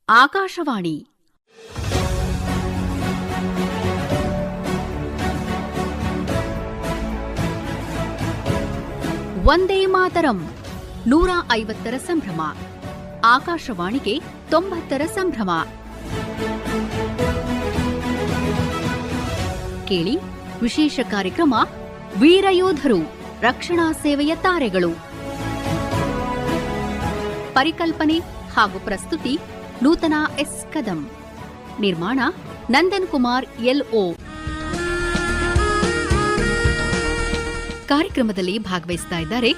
ಆಕಾಶವಾಣಿ ವಂದೇ ಮಾತರಂ 150ರ ಸಂಭ್ರಮ. ಆಕಾಶವಾಣಿಗೆ 90ರ ಸಂಭ್ರಮ. ಕೇಳಿ ವಿಶೇಷ ಕಾರ್ಯಕ್ರಮ ವೀರಯೋಧರು ರಕ್ಷಣಾ ಸೇವೆಯ ತಾರೆಗಳು. ಪರಿಕಲ್ಪನೆ ಹಾಗೂ ಪ್ರಸ್ತುತಿ ನೂತನ ಎಸ್ ಕದಂ. ನಿರ್ಮಾಣ ನಂದನ್ ಕುಮಾರ್ ಎಲ್ಒ. ಕಾರ್ಯಕ್ರಮದಲ್ಲಿ ಭಾಗವಹಿಸ್ತಾ ಇದ್ದಾರೆ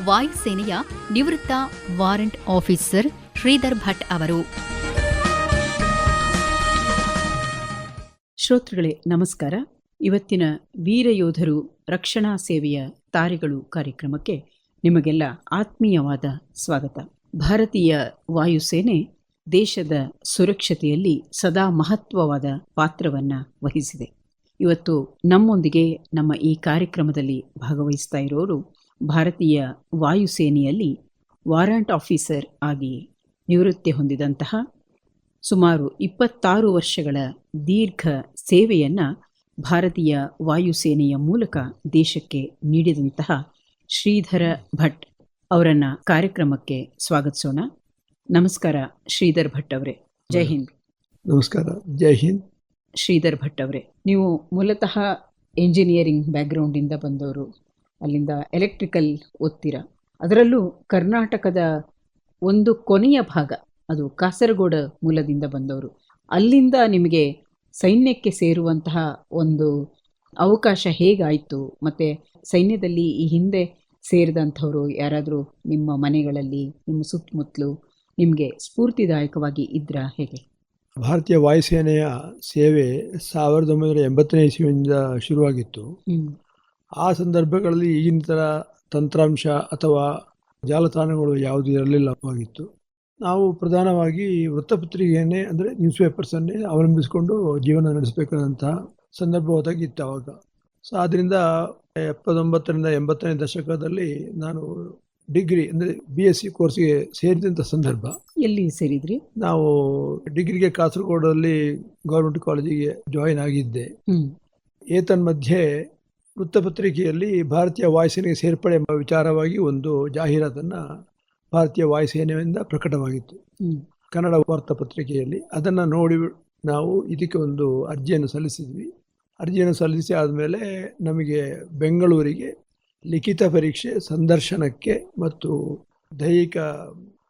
ವಾಯುಸೇನೆಯ ನಿವೃತ್ತ ವಾರೆಂಟ್ ಆಫೀಸರ್ ಶ್ರೀಧರ್ ಭಟ್ ಅವರು. ಶ್ರೋತೃಗಳೇ ನಮಸ್ಕಾರ. ಇವತ್ತಿನ ವೀರಯೋಧರು ರಕ್ಷಣಾ ಸೇವೆಯ ತಾರೆಗಳು ಕಾರ್ಯಕ್ರಮಕ್ಕೆ ನಿಮಗೆಲ್ಲ ಆತ್ಮೀಯವಾದ ಸ್ವಾಗತ. ಭಾರತೀಯ ವಾಯುಸೇನೆ ದೇಶದ ಸುರಕ್ಷತೆಯಲ್ಲಿ ಸದಾ ಮಹತ್ವವಾದ ಪಾತ್ರವನ್ನು ವಹಿಸಿದೆ. ಇವತ್ತು ನಮ್ಮೊಂದಿಗೆ ನಮ್ಮ ಈ ಕಾರ್ಯಕ್ರಮದಲ್ಲಿ ಭಾಗವಹಿಸ್ತಾ ಇರೋರು ಭಾರತೀಯ ವಾಯುಸೇನೆಯಲ್ಲಿ ವಾರಂಟ್ ಆಫೀಸರ್ ಆಗಿ ನಿವೃತ್ತಿ ಹೊಂದಿದಂತಹ ಸುಮಾರು 26 ವರ್ಷಗಳ ದೀರ್ಘ ಸೇವೆಯನ್ನು ಭಾರತೀಯ ವಾಯುಸೇನೆಯ ಮೂಲಕ ದೇಶಕ್ಕೆ ನೀಡಿದಂತಹ ಶ್ರೀಧರ ಭಟ್ ಅವರನ್ನು ಕಾರ್ಯಕ್ರಮಕ್ಕೆ ಸ್ವಾಗತಿಸೋಣ. ನಮಸ್ಕಾರ ಶ್ರೀಧರ್ ಭಟ್ ಅವರೇ. ಜೈ ಹಿಂದ್. ನಮಸ್ಕಾರ. ಜೈ ಹಿಂದ್. ಶ್ರೀಧರ್ ಭಟ್ ಅವರೇ, ನೀವು ಮೂಲತಃ ಎಂಜಿನಿಯರಿಂಗ್ ಬ್ಯಾಕ್ಗ್ರೌಂಡಿಂದ ಬಂದವರು, ಅಲ್ಲಿಂದ ಎಲೆಕ್ಟ್ರಿಕಲ್ ಓದ್ತೀರಾ. ಅದರಲ್ಲೂ ಕರ್ನಾಟಕದ ಒಂದು ಕೊನೆಯ ಭಾಗ ಅದು ಕಾಸರಗೋಡು ಮೂಲದಿಂದ ಬಂದವರು. ಅಲ್ಲಿಂದ ನಿಮಗೆ ಸೈನ್ಯಕ್ಕೆ ಸೇರುವಂತಹ ಒಂದು ಅವಕಾಶ ಹೇಗಾಯಿತು? ಮತ್ತು ಸೈನ್ಯದಲ್ಲಿ ಈ ಹಿಂದೆ ಸೇರಿದಂಥವರು ಯಾರಾದರೂ ನಿಮ್ಮ ಮನೆಗಳಲ್ಲಿ, ನಿಮ್ಮ ಸುತ್ತಮುತ್ತಲು ನಿಮಗೆ ಸ್ಫೂರ್ತಿದಾಯಕವಾಗಿ ಇದ್ರಾ? ಹೇಗೆ? ಭಾರತೀಯ ವಾಯುಸೇನೆಯ ಸೇವೆ 1980ನೇ ಇಸ್ವಿಯಿಂದ ಶುರುವಾಗಿತ್ತು. ಆ ಸಂದರ್ಭಗಳಲ್ಲಿ ಈಗಿನ ಥರ ತಂತ್ರಾಂಶ ಅಥವಾ ಜಾಲತಾಣಗಳು ಯಾವುದೂ ಇರಲಿಲ್ಲವಾಗಿತ್ತು. ನಾವು ಪ್ರಧಾನವಾಗಿ ವೃತ್ತಪತ್ರಿಕೆಯನ್ನೇ, ಅಂದರೆ ನ್ಯೂಸ್ ಪೇಪರ್ಸನ್ನೇ ಅವಲಂಬಿಸಿಕೊಂಡು ಜೀವನ ನಡೆಸಬೇಕಾದಂತಹ ಸಂದರ್ಭ ಒದಗಿತ್ತು ಆವಾಗ. ಸೊ ಆದ್ದರಿಂದ 79ರಿಂದ 80ನೇ ದಶಕದಲ್ಲಿ ನಾನು ಡಿಗ್ರಿ ಅಂದರೆ BSc ಕೋರ್ಸ್ಗೆ ಸೇರಿದಂಥ ಸಂದರ್ಭ. ಎಲ್ಲಿ ಸೇರಿದ್ರಿ? ನಾವು ಡಿಗ್ರಿಗೆ ಕಾಸರಗೋಡಲ್ಲಿ ಗೌರ್ಮೆಂಟ್ ಕಾಲೇಜಿಗೆ ಜಾಯಿನ್ ಆಗಿದ್ದೆ. ಏತನ್ಮಧ್ಯೆ ವೃತ್ತಪತ್ರಿಕೆಯಲ್ಲಿ ಭಾರತೀಯ ವಾಯುಸೇನೆಗೆ ಸೇರ್ಪಡೆ ಎಂಬ ವಿಚಾರವಾಗಿ ಒಂದು ಜಾಹೀರಾತನ್ನು ಭಾರತೀಯ ವಾಯುಸೇನೆಯಿಂದ ಪ್ರಕಟವಾಗಿತ್ತು ಕನ್ನಡ ವಾರ್ತಾಪತ್ರಿಕೆಯಲ್ಲಿ. ಅದನ್ನು ನೋಡಿ ನಾವು ಇದಕ್ಕೆ ಒಂದು ಅರ್ಜಿಯನ್ನು ಸಲ್ಲಿಸಿದ್ವಿ. ಅರ್ಜಿಯನ್ನು ಸಲ್ಲಿಸಿ ಆದಮೇಲೆ ನಮಗೆ ಬೆಂಗಳೂರಿಗೆ ಲಿಖಿತ ಪರೀಕ್ಷೆ, ಸಂದರ್ಶನಕ್ಕೆ ಮತ್ತು ದೈಹಿಕ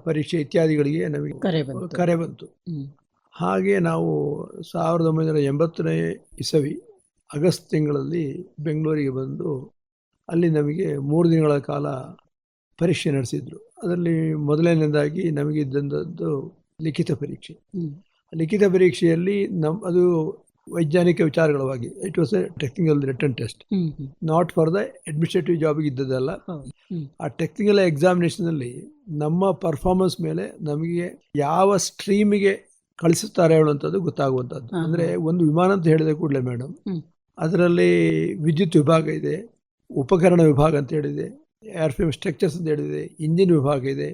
ಪರೀಕ್ಷೆ ಇತ್ಯಾದಿಗಳಿಗೆ ನಮಗೆ ಕರೆ ಬಂತು. ಹಾಗೆ ನಾವು 1980ನೇ ಇಸವಿ ಆಗಸ್ಟ್ ತಿಂಗಳಲ್ಲಿ ಬೆಂಗಳೂರಿಗೆ ಬಂದು ಅಲ್ಲಿ ನಮಗೆ 3 ದಿನಗಳ ಕಾಲ ಪರೀಕ್ಷೆ ನಡೆಸಿದ್ರು. ಅದರಲ್ಲಿ ಮೊದಲನೇದಾಗಿ ನಮಗಿದ್ದಂಥದ್ದು ಲಿಖಿತ ಪರೀಕ್ಷೆ. ಲಿಖಿತ ಪರೀಕ್ಷೆಯಲ್ಲಿ ಅದು ವೈಜ್ಞಾನಿಕ ವಿಚಾರಗಳವಾಗಿ, it was a technical written test, not for the administrative ಜಾಬ್ಗೆ ಇದ್ದದಲ್ಲ. ಆ ಟೆಕ್ನಿಕಲ್ ಎಕ್ಸಾಮಿನೇಷನಲ್ಲಿ ನಮ್ಮ ಪರ್ಫಾರ್ಮೆನ್ಸ್ ಮೇಲೆ ನಮಗೆ ಯಾವ ಸ್ಟ್ರೀಮಿಗೆ ಕಳಿಸುತ್ತಾರೆ ಹೇಳುವಂಥದ್ದು ಗೊತ್ತಾಗುವಂಥದ್ದು. ಅಂದರೆ ಒಂದು ವಿಮಾನ ಅಂತ ಹೇಳಿದೆ ಕೂಡಲೇ ಮೇಡಮ್, ಅದರಲ್ಲಿ ವಿದ್ಯುತ್ ವಿಭಾಗ ಇದೆ, ಉಪಕರಣ ವಿಭಾಗ ಅಂತ ಹೇಳಿದೆ, ಏರ್ಫ್ರೇಮ್ ಸ್ಟ್ರಕ್ಚರ್ಸ್ ಅಂತ ಹೇಳಿದೆ, ಇಂಜಿನ್ ವಿಭಾಗ ಇದೆ,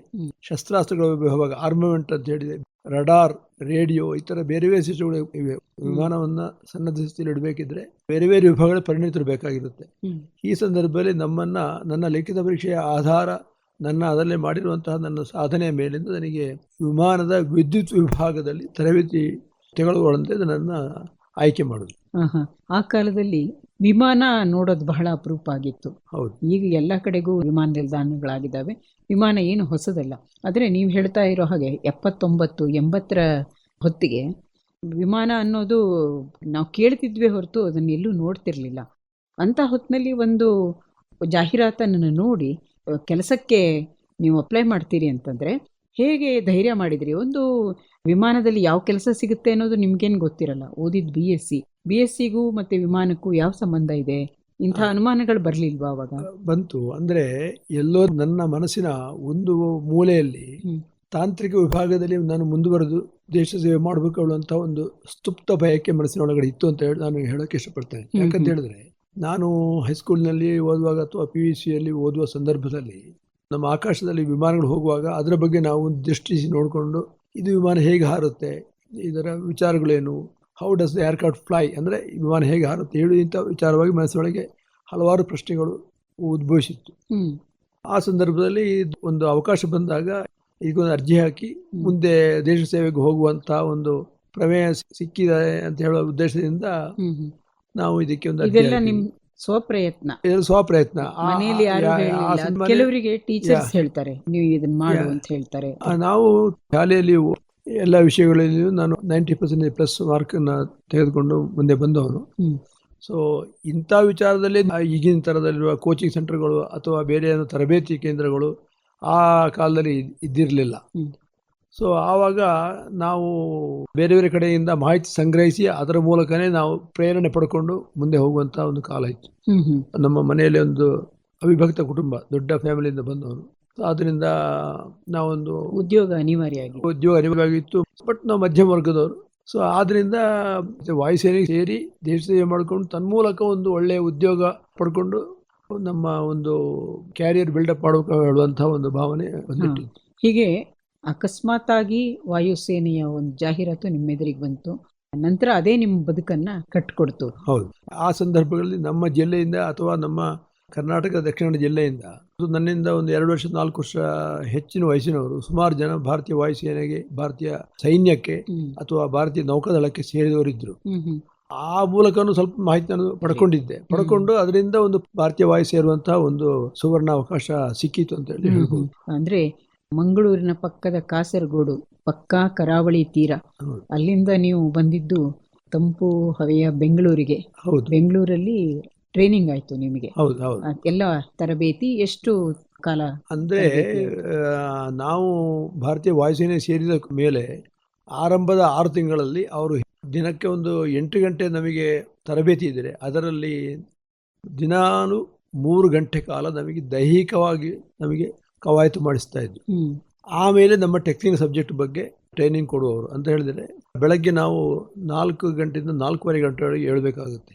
ಶಸ್ತ್ರಾಸ್ತ್ರಗಳ ವಿಭಾಗ, ಆರ್ಮಮೆಂಟ್ ಅಂತ ಹೇಳಿದೆ, ರಡಾರ್, ರೇಡಿಯೋ, ಈ ಥರ ಬೇರೆ ಬೇರೆ ಸಿಸ್ಟಮ್ಗಳು ಇವೆ. ವಿಮಾನವನ್ನು ಸನ್ನದ್ಧ ಸ್ಥಿತಿಯಲ್ಲಿ ಇಡಬೇಕಿದ್ರೆ ಬೇರೆ ಬೇರೆ ವಿಭಾಗಗಳ ಪರಿಣಿತರು ಬೇಕಾಗಿರುತ್ತೆ. ಈ ಸಂದರ್ಭದಲ್ಲಿ ನನ್ನ ಲಿಖಿತ ಪರೀಕ್ಷೆಯ ಆಧಾರ ಅದರಲ್ಲೇ ಮಾಡಿರುವಂತಹ ನನ್ನ ಸಾಧನೆಯ ಮೇಲಿಂದ ನನಗೆ ವಿಮಾನದ ವಿದ್ಯುತ್ ವಿಭಾಗದಲ್ಲಿ ತರಬೇತಿ ತೆಗೆದುಕೊಳ್ಳುವಂತೆ ನನ್ನ ಆಯ್ಕೆ ಮಾಡೋದು. ಆ ಕಾಲದಲ್ಲಿ ವಿಮಾನ ನೋಡೋದು ಬಹಳ ಅಪರೂಪ ಆಗಿತ್ತು. ಹೌದು, ಈಗ ಎಲ್ಲ ಕಡೆಗೂ ವಿಮಾನ ನಿಲ್ದಾಣಗಳಾಗಿದ್ದಾವೆ. ವಿಮಾನ ಏನು ಹೊಸದಲ್ಲ. ಆದರೆ ನೀವು ಹೇಳ್ತಾ ಇರೋ ಹಾಗೆ 79-80ರ ಹೊತ್ತಿಗೆ ವಿಮಾನ ಅನ್ನೋದು ನಾವು ಕೇಳ್ತಿದ್ವಿ ಹೊರತು ಅದನ್ನು ಎಲ್ಲೂ ನೋಡ್ತಿರ್ಲಿಲ್ಲ. ಅಂಥ ಹೊತ್ತಿನಲ್ಲಿ ಒಂದು ಜಾಹೀರಾತನ್ನು ನೋಡಿ ಕೆಲಸಕ್ಕೆ ನೀವು ಅಪ್ಲೈ ಮಾಡ್ತೀರಿ ಅಂತಂದರೆ ಹೇಗೆ ಧೈರ್ಯ ಮಾಡಿದ್ರಿ? ಒಂದು ವಿಮಾನದಲ್ಲಿ ಯಾವ ಕೆಲಸ ಸಿಗುತ್ತೆ ಅನ್ನೋದು ನಿಮ್ಗೇನು ಗೊತ್ತಿರಲ್ಲ. ಓದಿದ್ದು BScಗೂ ಮತ್ತು ವಿಮಾನಕ್ಕೂ ಯಾವ ಸಂಬಂಧ ಇದೆ? ಇಂಥ ಅನುಮಾನಗಳು ಬರಲಿಲ್ವಾ ಅವಾಗ? ಬಂತು. ಅಂದರೆ ಎಲ್ಲೋ ನನ್ನ ಮನಸ್ಸಿನ ಒಂದು ಮೂಲೆಯಲ್ಲಿ ತಾಂತ್ರಿಕ ವಿಭಾಗದಲ್ಲಿ ನಾನು ಮುಂದುವರೆದು ದೇಶ ಸೇವೆ ಮಾಡಬೇಕು ಅನ್ನುವಂಥ ಒಂದು ಸ್ತುಪ್ತ ಬಯಕೆ ಮನಸ್ಸಿನೊಳಗಡೆ ಇತ್ತು ಅಂತ ಹೇಳಿ ನಾನು ಹೇಳೋಕ್ಕೆ ಇಷ್ಟಪಡ್ತೇನೆ. ಯಾಕಂತ ಹೇಳಿದ್ರೆ, ನಾನು ಹೈಸ್ಕೂಲ್ನಲ್ಲಿ ಓದುವಾಗ ಅಥವಾ PUCಯಲ್ಲಿ ಓದುವ ಸಂದರ್ಭದಲ್ಲಿ ನಮ್ಮ ಆಕಾಶದಲ್ಲಿ ವಿಮಾನಗಳು ಹೋಗುವಾಗ ಅದರ ಬಗ್ಗೆ ನಾವು ದೃಷ್ಟಿಸಿ ನೋಡಿಕೊಂಡು ಇದು ವಿಮಾನ ಹೇಗೆ ಹಾರುತ್ತೆ, ಇದರ ವಿಚಾರಗಳೇನು, how does the aircraft fly, ಅಂದರೆ ವಿಮಾನ ಹೇಗೆ ಹಾರುತ್ತೆ ಹೇಳುವಂಥ ವಿಚಾರವಾಗಿ ಮನಸ್ಸೊಳಗೆ ಹಲವಾರು ಪ್ರಶ್ನೆಗಳು ಉದ್ಭವಿಸಿತ್ತು. ಆ ಸಂದರ್ಭದಲ್ಲಿ ಒಂದು ಅವಕಾಶ ಬಂದಾಗ ಈಗೊಂದು ಅರ್ಜಿ ಹಾಕಿ ಮುಂದೆ ದೇಶ ಸೇವೆಗೆ ಹೋಗುವಂತ ಒಂದು ಪ್ರಮೇಯ ಸಿಕ್ಕಿದೆ ಅಂತ ಹೇಳುವ ಉದ್ದೇಶದಿಂದ ನಾವು ಇದಕ್ಕೆ ಒಂದು ಸ್ವಪ್ರಯತ್ನ ಸ್ವಪ್ರಯತ್ನ ಮನೆಯಲ್ಲಿ ಯಾರು ಹೇಳಿಲ್ಲ. ಕೆಲವರಿಗೆ ಟೀಚರ್ಸ್ ಹೇಳ್ತಾರೆ ನೀವು ಇದನ್ನ ಮಾಡು ಅಂತ ಹೇಳ್ತಾರೆ. ನಾವು ಶಾಲೆಯಲ್ಲಿ ಎಲ್ಲ ವಿಷಯಗಳಲ್ಲಿಯೂ ನಾನು 90% ಪ್ಲಸ್ ಮಾರ್ಕ್ ತೆಗೆದುಕೊಂಡು ಮುಂದೆ ಬಂದವನು. ಸೊ ಇಂಥ ವಿಚಾರದಲ್ಲಿ ಈಗಿನ ಥರದಲ್ಲಿರುವ ಕೋಚಿಂಗ್ ಸೆಂಟರ್ಗಳು ಅಥವಾ ಬೇರೆ ತರಬೇತಿ ಕೇಂದ್ರಗಳು ಆ ಕಾಲದಲ್ಲಿ ಇದ್ದಿರಲಿಲ್ಲ. ಸೊ ಆವಾಗ ನಾವು ಬೇರೆ ಬೇರೆ ಕಡೆಯಿಂದ ಮಾಹಿತಿ ಸಂಗ್ರಹಿಸಿ ಅದರ ಮೂಲಕನೇ ನಾವು ಪ್ರೇರಣೆ ಪಡ್ಕೊಂಡು ಮುಂದೆ ಹೋಗುವಂಥ ಒಂದು ಕಾಲ ಇತ್ತು. ನಮ್ಮ ಮನೆಯಲ್ಲಿ ಒಂದು ಅವಿಭಕ್ತ ಕುಟುಂಬ, ದೊಡ್ಡ ಫ್ಯಾಮಿಲಿಯಿಂದ ಬಂದವನು. ಆದ್ದರಿಂದ ನಾವೊಂದು ಉದ್ಯೋಗ ಅನಿವಾರ್ಯವಾಗಿತ್ತು. ಬಟ್ ನಾವು ಮಧ್ಯಮ ವರ್ಗದವರು. ಸೊ ಆದ್ರಿಂದ ವಾಯುಸೇನೆಗೆ ಸೇರಿ ದೇಶ ಸೇವೆ ಮಾಡಿಕೊಂಡು ತನ್ಮೂಲಕ ಒಂದು ಒಳ್ಳೆಯ ಉದ್ಯೋಗ ಪಡ್ಕೊಂಡು ನಮ್ಮ ಒಂದು ಕ್ಯಾರಿಯರ್ ಬಿಲ್ಡಪ್ ಮಾಡಬೇಕು ಹೇಳುವಂತಹ ಒಂದು ಭಾವನೆ ಬಂದಿಟ್ಟಿತ್ತು. ಹೀಗೆ ಅಕಸ್ಮಾತ್ ಆಗಿ ವಾಯುಸೇನೆಯ ಒಂದು ಜಾಹೀರಾತು ನಿಮ್ಮ ಎದುರಿಗೆ ಬಂತು, ನಂತರ ಅದೇ ನಿಮ್ಮ ಬದುಕನ್ನ ಕಟ್ಕೊಡ್ತು. ಹೌದು. ಆ ಸಂದರ್ಭಗಳಲ್ಲಿ ನಮ್ಮ ಜಿಲ್ಲೆಯಿಂದ ಅಥವಾ ನಮ್ಮ ಕರ್ನಾಟಕ ದಕ್ಷಿಣ ಜಿಲ್ಲೆಯಿಂದ ನನ್ನಿಂದ ಒಂದು 2 ವರ್ಷ 4 ವರ್ಷ ಹೆಚ್ಚಿನ ವಯಸ್ಸಿನವರು ಸುಮಾರು ಜನ ಭಾರತೀಯ ವಾಯುಸೇನೆಗೆ, ಭಾರತೀಯ ಸೈನ್ಯಕ್ಕೆ ಅಥವಾ ಭಾರತೀಯ ನೌಕಾದಳಕ್ಕೆ ಸೇರಿದವರಿದ್ರು. ಆ ಮೂಲಕನೂ ಸ್ವಲ್ಪ ಮಾಹಿತಿ ನಾನು ಪಡ್ಕೊಂಡು ಅದರಿಂದ ಒಂದು ಭಾರತೀಯ ವಾಯು ಸೇರುವಂತಹ ಒಂದು ಸುವರ್ಣ ಅವಕಾಶ ಸಿಕ್ಕಿತು ಅಂತ ಹೇಳಿ ಹೇಳ್ಬೋದು. ಅಂದ್ರೆ ಮಂಗಳೂರಿನ ಪಕ್ಕದ ಕಾಸರಗೋಡು, ಪಕ್ಕಾ ಕರಾವಳಿ ತೀರ, ಅಲ್ಲಿಂದ ನೀವು ಬಂದಿದ್ದು ತಂಪು ಹವೆಯ ಬೆಂಗಳೂರಿಗೆ. ಬೆಂಗಳೂರಲ್ಲಿ ಟ್ರೈನಿಂಗ್ ಆಯ್ತು ನಿಮಗೆ. ಎಲ್ಲ ತರಬೇತಿ ಎಷ್ಟು ಕಾಲ? ಅಂದ್ರೆ ನಾವು ಭಾರತೀಯ ವಾಯುಸೇನೆ ಸೇರಿದ ಮೇಲೆ ಆರಂಭದ 6 ತಿಂಗಳಲ್ಲಿ ಅವರು ದಿನಕ್ಕೆ ಒಂದು 8 ಗಂಟೆ ನಮಗೆ ತರಬೇತಿ ಇದ್ದರೆ ಅದರಲ್ಲಿ ದಿನಾನು 3 ಗಂಟೆ ಕಾಲ ನಮಗೆ ದೈಹಿಕವಾಗಿ ನಮಗೆ ಕವಾಯತು ಮಾಡಿಸ್ತಾ ಇದ್ರು. ಆಮೇಲೆ ನಮ್ಮ ಟೆಕ್ನಿಕಲ್ ಸಬ್ಜೆಕ್ಟ್ ಬಗ್ಗೆ ಟ್ರೈನಿಂಗ್ ಕೊಡುವವರು ಅಂತ ಹೇಳಿದರೆ ಬೆಳಗ್ಗೆ ನಾವು 4 ಗಂಟೆಯಿಂದ 4:15 ಗಂಟೆಯೊಳಗೆ ಏಳಬೇಕಾಗುತ್ತೆ.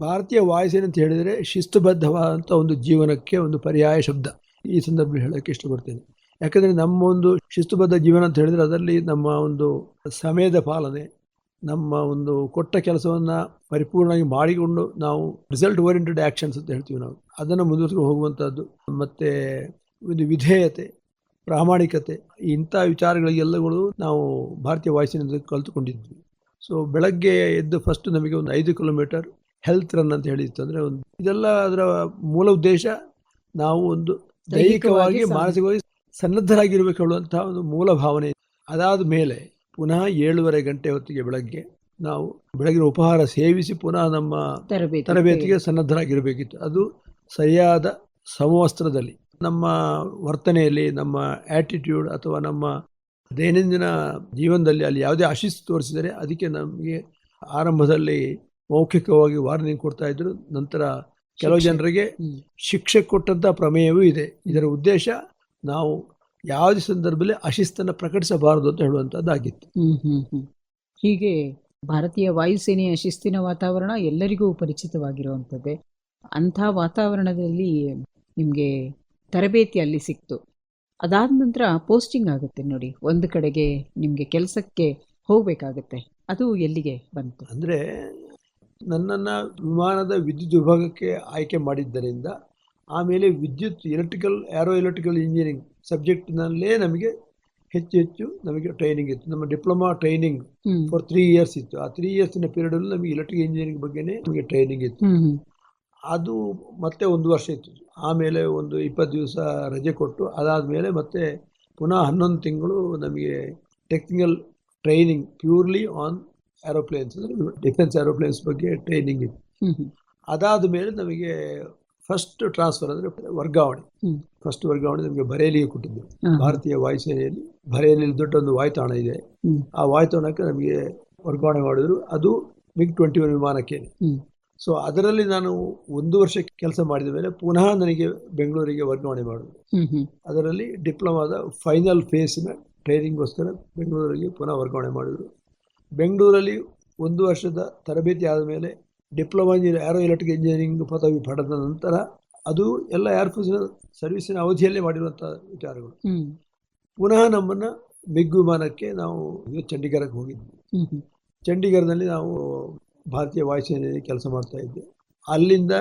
ಭಾರತೀಯ ವಾಯುಸೇನೆ ಅಂತ ಹೇಳಿದರೆ ಶಿಸ್ತುಬದ್ಧವಾದಂಥ ಒಂದು ಜೀವನಕ್ಕೆ ಒಂದು ಪರ್ಯಾಯ ಶಬ್ದ ಈ ಸಂದರ್ಭದಲ್ಲಿ ಹೇಳೋಕ್ಕೆ ಇಷ್ಟಪಡ್ತೇನೆ. ಯಾಕಂದರೆ ನಮ್ಮ ಒಂದು ಶಿಸ್ತುಬದ್ಧ ಜೀವನ ಅಂತ ಹೇಳಿದರೆ ಅದರಲ್ಲಿ ನಮ್ಮ ಒಂದು ಸಮಯದ ಪಾಲನೆ, ನಮ್ಮ ಒಂದು ಕೊಟ್ಟ ಕೆಲಸವನ್ನು ಪರಿಪೂರ್ಣವಾಗಿ ಮಾಡಿಕೊಂಡು ನಾವು ರಿಸಲ್ಟ್ ಓರಿಯೆಂಟೆಡ್ ಆ್ಯಕ್ಷನ್ಸ್ ಅಂತ ಹೇಳ್ತೀವಿ ನಾವು, ಅದನ್ನು ಮುಂದುವರೆಸ್ಕೊಂಡು ಹೋಗುವಂಥದ್ದು. ಮತ್ತು ಒಂದು ವಿಧೇಯತೆ, ಪ್ರಾಮಾಣಿಕತೆ, ಇಂಥ ವಿಚಾರಗಳಿಗೆಲ್ಲಗಳು ನಾವು ಭಾರತೀಯ ವಾಯುಸೇನೆಯಿಂದ ಕಲಿತುಕೊಂಡಿದ್ವಿ. ಸೊ ಬೆಳಗ್ಗೆ ಎದ್ದು ಫಸ್ಟ್ ನಮಗೆ ಒಂದು 5 ಕಿಲೋಮೀಟರ್ ಹೆಲ್ತ್ ರನ್ ಅಂತ ಹೇಳಿತ್ತು. ಅಂದರೆ ಒಂದು ಇದೆಲ್ಲ ಅದರ ಮೂಲ ಉದ್ದೇಶ ನಾವು ಒಂದು ದೈಹಿಕವಾಗಿ ಮಾನಸಿಕವಾಗಿ ಸನ್ನದ್ಧರಾಗಿರಬೇಕು ಹೇಳುವಂತಹ ಒಂದು ಮೂಲ ಭಾವನೆ. ಅದಾದ ಮೇಲೆ ಪುನಃ 7:30 ಗಂಟೆ ಹೊತ್ತಿಗೆ ಬೆಳಗ್ಗೆ ನಾವು ಬೆಳಗಿನ ಉಪಹಾರ ಸೇವಿಸಿ ಪುನಃ ನಮ್ಮ ತರಬೇತಿಗೆ ಸನ್ನದ್ಧರಾಗಿರಬೇಕಿತ್ತು. ಅದು ಸರಿಯಾದ ಸಮವಸ್ತ್ರದಲ್ಲಿ ನಮ್ಮ ವರ್ತನೆಯಲ್ಲಿ, ನಮ್ಮ ಆ್ಯಟಿಟ್ಯೂಡ್ ಅಥವಾ ನಮ್ಮ ದೈನಂದಿನ ಜೀವನದಲ್ಲಿ ಅಲ್ಲಿ ಯಾವುದೇ ಅಶಿಸ್ತು ತೋರಿಸಿದರೆ ಅದಕ್ಕೆ ನಮಗೆ ಆರಂಭದಲ್ಲಿ ಮೌಖಿಕವಾಗಿ ವಾರ್ನಿಂಗ್ ಕೊಡ್ತಾ ಇದ್ರು. ನಂತರ ಕೆಲವು ಜನರಿಗೆ ಶಿಕ್ಷೆ ಕೊಟ್ಟಂಥ ಪ್ರಮೇಯವೂ ಇದೆ. ಇದರ ಉದ್ದೇಶ ನಾವು ಯಾವುದೇ ಸಂದರ್ಭದಲ್ಲಿ ಅಶಿಸ್ತನ್ನು ಪ್ರಕಟಿಸಬಾರದು ಅಂತ ಹೇಳುವಂಥದ್ದಾಗಿತ್ತು. ಹೀಗೆ ಭಾರತೀಯ ವಾಯುಸೇನೆಯ ಶಿಸ್ತಿನ ವಾತಾವರಣ ಎಲ್ಲರಿಗೂ ಪರಿಚಿತವಾಗಿರುವಂಥದ್ದೇ. ಅಂಥ ವಾತಾವರಣದಲ್ಲಿ ನಿಮಗೆ ತರಬೇತಿ ಅಲ್ಲಿ ಸಿಕ್ತು. ಅದಾದ ನಂತರ ಪೋಸ್ಟಿಂಗ್ ಆಗುತ್ತೆ ನೋಡಿ, ಒಂದು ಕಡೆಗೆ ನಿಮಗೆ ಕೆಲಸಕ್ಕೆ ಹೋಗಬೇಕಾಗುತ್ತೆ. ಅದು ಎಲ್ಲಿಗೆ ಬಂತು? ಅಂದರೆ ನನ್ನನ್ನು ವಿಮಾನದ ವಿದ್ಯುತ್ ವಿಭಾಗಕ್ಕೆ ಆಯ್ಕೆ ಮಾಡಿದ್ದರಿಂದ ಆಮೇಲೆ ವಿದ್ಯುತ್ ಏರೋ ಎಲೆಕ್ಟ್ರಿಕಲ್ ಇಂಜಿನಿಯರಿಂಗ್ ಸಬ್ಜೆಕ್ಟ್ನಲ್ಲೇ ನಮಗೆ ಹೆಚ್ಚು ನಮಗೆ ಟ್ರೈನಿಂಗ್ ಇತ್ತು. ನಮ್ಮ ಡಿಪ್ಲೊಮಾ ಟ್ರೈನಿಂಗ್ ಫಾರ್ 3 ಇಯರ್ಸ್ ಇತ್ತು. ಆ 3 ಇಯರ್ಸಿನ ಪೀರಿಯಡಲ್ಲಿ ನಮಗೆ ಎಲೆಕ್ಟ್ರಿಕಲ್ ಇಂಜಿನಿಯರಿಂಗ್ ಬಗ್ಗೆನೇ ನಮಗೆ ಟ್ರೈನಿಂಗ್ ಇತ್ತು. ಅದು ಮತ್ತೆ 1 ವರ್ಷ ಇತ್ತು. ಆಮೇಲೆ ಒಂದು 20 ದಿವಸ ರಜೆ ಕೊಟ್ಟು ಅದಾದಮೇಲೆ ಮತ್ತೆ ಪುನಃ 11 ತಿಂಗಳು ನಮಗೆ technical training purely on aeroplanes, ಅಂದರೆ ಡಿಫೆನ್ಸ್ ಏರೋಪ್ಲೇನ್ಸ್ ಬಗ್ಗೆ ಟ್ರೈನಿಂಗ್ ಇತ್ತು. ಅದಾದ ಮೇಲೆ ನಮಗೆ ಫಸ್ಟ್ ಟ್ರಾನ್ಸ್ಫರ್ ಅಂದರೆ ವರ್ಗಾವಣೆ. ಫಸ್ಟ್ ವರ್ಗಾವಣೆ ನಮಗೆ ಬರೇಲಿಗೆ ಕೊಟ್ಟಿದ್ದು. ಭಾರತೀಯ ವಾಯುಸೇನೆಯಲ್ಲಿ ಬರೇಲಿಯಲ್ಲಿ ದೊಡ್ಡೊಂದು ವಾಯುತಾಣ ಇದೆ. ಆ ವಾಯುತಾಣಕ್ಕೆ ನಮಗೆ ವರ್ಗಾವಣೆ ಮಾಡಿದ್ರು. ಅದು MiG-21 ವಿಮಾನಕ್ಕೆ. ಸೊ ಅದರಲ್ಲಿ ನಾನು 1 ವರ್ಷ ಕೆಲಸ ಮಾಡಿದ ಮೇಲೆ ಪುನಃ ನನಗೆ ಬೆಂಗಳೂರಿಗೆ ವರ್ಗಾವಣೆ ಮಾಡಿದ್ರು. ಅದರಲ್ಲಿ ಡಿಪ್ಲೊಮಾದ ಫೈನಲ್ ಫೇಸಿನ ಟ್ರೈನಿಂಗ್ಗೋಸ್ಕರ ಬೆಂಗಳೂರಿಗೆ ಪುನಃ ವರ್ಗಾವಣೆ ಮಾಡಿದರು. ಬೆಂಗಳೂರಲ್ಲಿ 1 ವರ್ಷದ ತರಬೇತಿ ಆದ ಮೇಲೆ ಡಿಪ್ಲೊಮಾ ಏರೋ ಎಲೆಕ್ಟ್ರಿಕಲ್ ಇಂಜಿನಿಯರಿಂಗ್ ಪದವಿ ಪಡೆದ ನಂತರ ಅದು ಎಲ್ಲ ಏರ್ಫೋರ್ಸ್ನ ಸರ್ವಿಸಿನ ಅವಧಿಯಲ್ಲೇ ಮಾಡಿರುವಂಥ ವಿಚಾರಗಳು. ಪುನಃ ನಮ್ಮನ್ನು ಮಿಗ್ ವಿಮಾನಕ್ಕೆ ನಾವು ಚಂಡೀಗಢಕ್ಕೆ ಹೋಗಿದ್ವಿ. ಹ್ಮ್ ಹ್ಮ್. ಚಂಡೀಗಢದಲ್ಲಿ ನಾವು ಭಾರತೀಯ ವಾಯುಸೇನೆಯಲ್ಲಿ ಕೆಲಸ ಮಾಡ್ತಾ ಇದ್ದೆ. ಅಲ್ಲಿಂದ